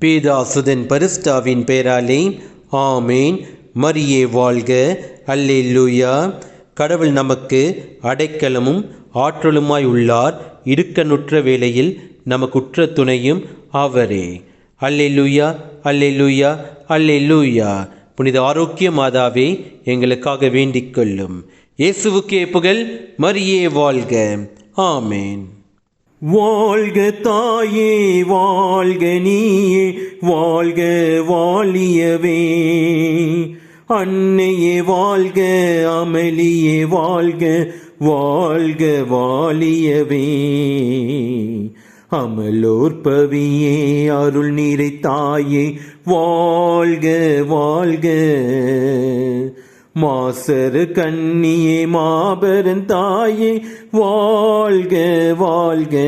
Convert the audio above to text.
பேதாசுதன் பரிசுத்தாவின் பெயராலே ஆமேன். மரியே வாழ்க. அல்லேலூயா. கடவுள் நமக்கு அடைக்கலமும் ஆற்றலுமாய் உள்ளார். இடுக்கணுற்ற வேளையில் நமக்குற்ற துணையும் அவரே. அல்லேலூயா, அல்லேலூயா, அல்லேலூயா. புனித ஆரோக்கிய மாதாவே எங்களுக்காக வேண்டிக் கொள்ளும். இயேசுவுக்கே புகழ். மரியே வாழ்க. ஆமேன். வாழ்க தாயே, வாழ்க நீயே, வாழ்க வாழியவே. அன்னையே வாழ்க, அமளியே வாழ்க, வாழ்க வாழியவே. அமலோற்பவியே, அருள் நீரை தாயே, வாழ்க வாழ்க. மாசரு கண்ணியே, மாபெரும் தாயே, வாழ்க வாழ்க.